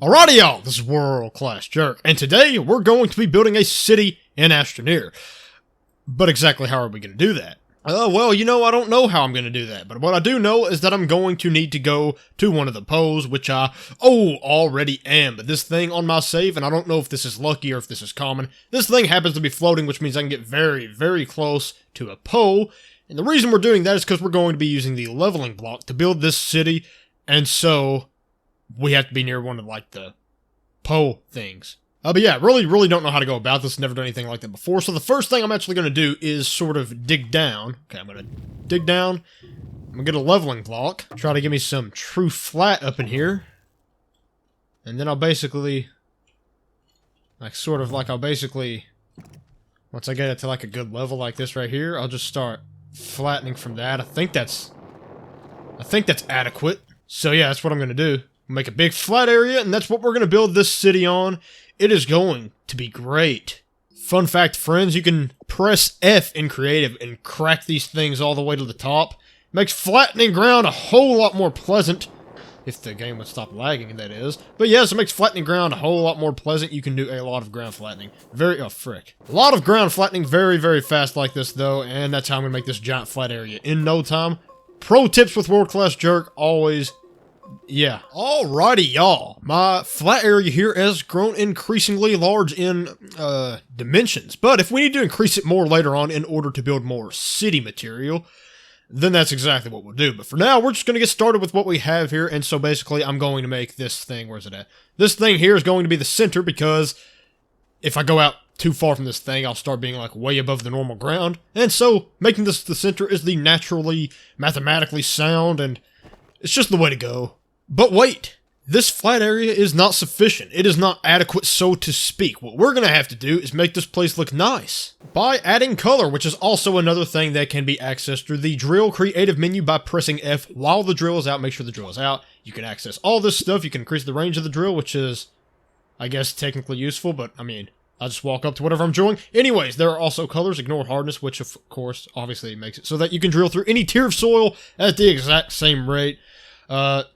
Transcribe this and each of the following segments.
Alrighty y'all, this is World Class Jerk, and today we're going to be building a city in Astroneer. But exactly how are we going to do that? Well, I don't know how I'm going to do that, but what I do know is that I'm going to need to go to one of the poles, which I, already am. But this thing on my save, and I don't know if this is lucky or if this is common, this thing happens to be floating, which means I can get very, very close to a pole. And the reason we're doing that is because we're going to be using the leveling block to build this city, and so we have to be near one of, the pole things. But yeah, really don't know how to go about this. Never done anything like that before. So the first thing I'm actually going to do is sort of dig down. Okay, I'm going to dig down. I'm going to get a leveling block. Try to give me some true flat up in here. And then I'll basically, once I get it to a good level like this right here, I'll just start flattening from that. I think that's adequate. So yeah, that's what I'm going to do. Make a big flat area, and that's what we're going to build this city on. It is going to be great. Fun fact, friends, you can press F in creative and crack these things all the way to the top. Makes flattening ground a whole lot more pleasant. If the game would stop lagging, that is. But yes, it makes flattening ground a whole lot more pleasant. You can do a lot of ground flattening. A lot of ground flattening very, very fast like this, though, and that's how I'm going to make this giant flat area in no time. Pro tips with World Class Jerk, always. Yeah. Alrighty, y'all. My flat area here has grown increasingly large in dimensions, but if we need to increase it more later on in order to build more city material, then that's exactly what we'll do. But for now, we're just going to get started with what we have here, and so basically I'm going to make this thing, where's it at? This thing here is going to be the center, because if I go out too far from this thing, I'll start being way above the normal ground, and so making this the center is the naturally, mathematically sound, and it's just the way to go. But wait, this flat area is not sufficient. It is not adequate, so to speak. What we're going to have to do is make this place look nice by adding color, which is also another thing that can be accessed through the drill creative menu by pressing F while the drill is out. Make sure the drill is out. You can access all this stuff. You can increase the range of the drill, which is, I guess, technically useful, but I'll just walk up to whatever I'm drilling. Anyways, there are also colors. Ignore hardness, which of course, obviously makes it so that you can drill through any tier of soil at the exact same rate.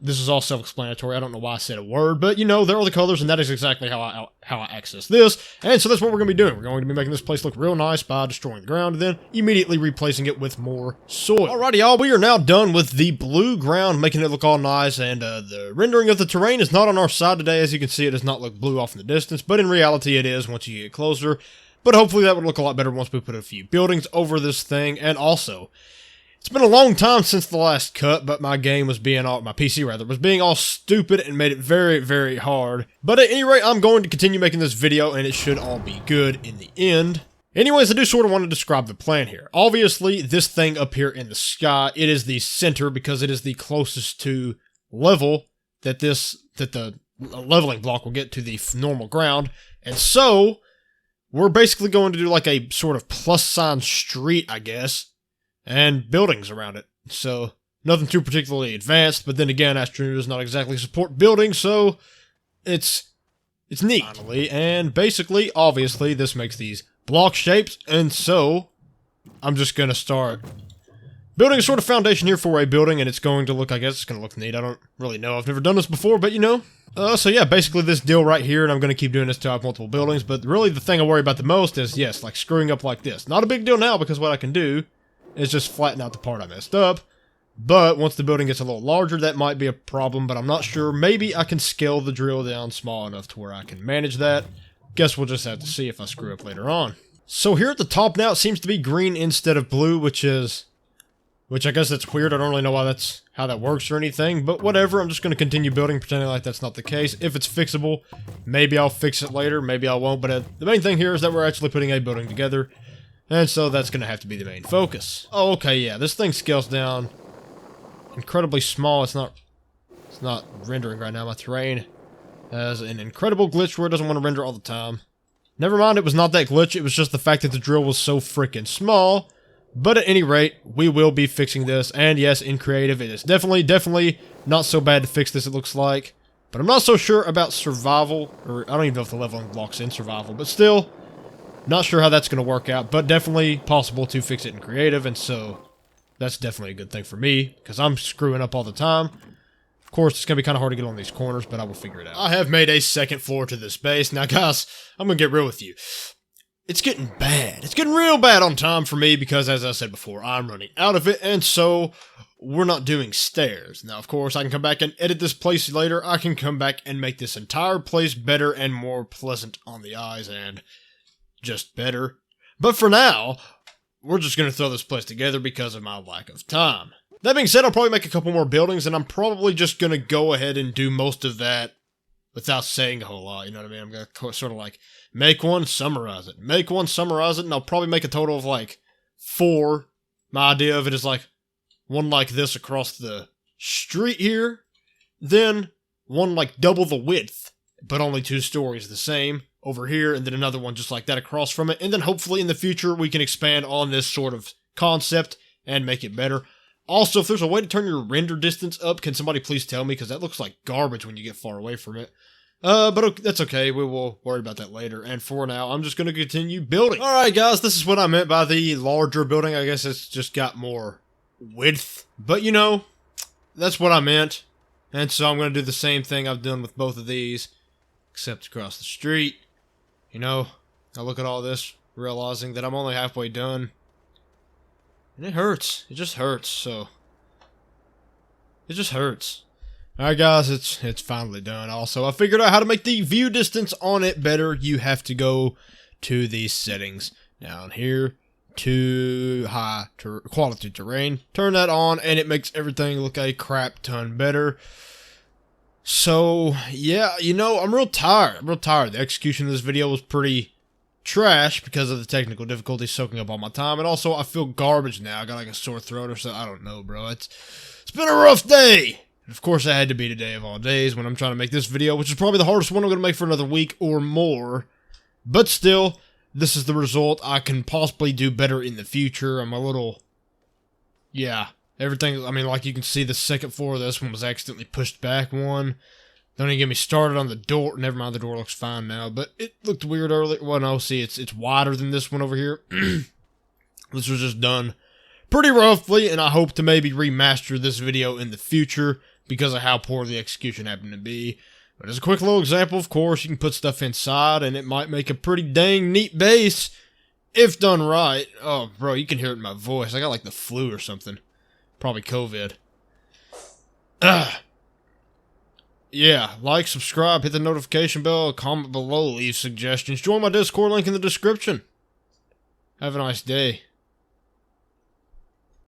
This is all self-explanatory. I don't know why I said a word, but there are the colors, and that is exactly how I access this. And so that's what we're going to be doing. We're going to be making this place look real nice by destroying the ground, and then immediately replacing it with more soil. Alrighty, y'all, we are now done with the blue ground, making it look all nice, and the rendering of the terrain is not on our side today. As you can see, it does not look blue off in the distance, but in reality it is once you get closer. But hopefully that would look a lot better once we put a few buildings over this thing, and also, it's been a long time since the last cut, but my PC was being all stupid and made it very, very hard. But at any rate, I'm going to continue making this video, and it should all be good in the end. Anyways, I do sort of want to describe the plan here. Obviously, this thing up here in the sky, it is the center because it is the closest to level that the leveling block will get to the normal ground. And so, we're basically going to do a sort of plus sign street, I guess, and buildings around it. So, nothing too particularly advanced, but then again, Astroneer does not exactly support buildings, so it's neat. Finally, and basically, obviously, this makes these block shapes, and so I'm just gonna start building a sort of foundation here for a building, and it's going to look, I guess it's gonna look neat. I don't really know. I've never done this before, but so yeah, basically this deal right here, and I'm gonna keep doing this till I have multiple buildings, but really the thing I worry about the most is, yes, screwing up like this. Not a big deal now, because what I can do is just flatten out the part I messed up, but once the building gets a little larger, that might be a problem, but I'm not sure. Maybe I can scale the drill down small enough to where I can manage that. Guess we'll just have to see if I screw up later on. So here at the top now, it seems to be green instead of blue, which I guess that's weird. I don't really know how that works or anything, but whatever. I'm just going to continue building, pretending like that's not the case. If it's fixable, maybe I'll fix it later, maybe I won't, but the main thing here is that we're actually putting a building together. And so that's going to have to be the main focus. Oh, okay, yeah, this thing scales down incredibly small. It's not rendering right now. My terrain has an incredible glitch where it doesn't want to render all the time. Never mind, it was not that glitch. It was just the fact that the drill was so freaking small. But at any rate, we will be fixing this. And yes, in creative, it is definitely not so bad to fix this, it looks like. But I'm not so sure about survival, or I don't even know if the leveling block's in survival, but still, not sure how that's going to work out, but definitely possible to fix it in creative, and so that's definitely a good thing for me, because I'm screwing up all the time. course, it's going to be kind of hard to get on these corners, but I will figure it out. I have made a second floor to this base. Now, guys, I'm going to get real with you. It's getting bad. It's getting real bad on time for me because, as I said before, I'm running out of it, and so we're not doing stairs. Now, of course, I can come back and edit this place later. I can come back and make this entire place better and more pleasant on the eyes and just better. But for now, we're just going to throw this place together because of my lack of time. That being said, I'll probably make a couple more buildings, and I'm probably just going to go ahead and do most of that without saying a whole lot, you know what I mean? I'm going to sort of like make one, summarize it. Make one, summarize it, and I'll probably make a total of like 4. My idea of it is like one like this across the street here, then one like double the width, but only 2 stories the same over here, and then another one just like that across from it, and then hopefully in the future we can expand on this sort of concept and make it better. Also, if there's a way to turn your render distance up, can somebody please tell me? Because that looks like garbage when you get far away from it. But that's okay. We will worry about that later. And for now, I'm just going to continue building. Alright, guys, this is what I meant by the larger building. I guess it's just got more width. But, you know, that's what I meant. And so I'm going to do the same thing I've done with both of these, except across the street. You know, I look at all this, realizing that I'm only halfway done. And it hurts. It just hurts, so. It just hurts. Alright guys, it's finally done. Also, I figured out how to make the view distance on it better. You have to go to these settings down here. To high quality terrain. Turn that on, and it makes everything look a crap ton better. So, yeah, you know, I'm real tired. The execution of this video was pretty trash because of the technical difficulties soaking up all my time, and also I feel garbage now. I got like a sore throat or something. I don't know, bro. It's been a rough day. And of course, it had to be today of all days when I'm trying to make this video, which is probably the hardest one I'm going to make for another week or more. But still, this is the result. I can possibly do better in the future. I'm a little, yeah, everything. I mean, like you can see, the second floor of this one was accidentally pushed back one. Don't even get me started on the door. Never mind, the door looks fine now, but it looked weird earlier. Well, no, see, it's wider than this one over here. This was just done pretty roughly, and I hope to maybe remaster this video in the future because of how poor the execution happened to be. But as a quick little example, of course, you can put stuff inside, and it might make a pretty dang neat base if done right. Oh, bro, you can hear it in my voice. I got like the flu or something. Probably COVID. Yeah, like, subscribe, hit the notification bell, comment below, leave suggestions, join my Discord link in the description. Have a nice day.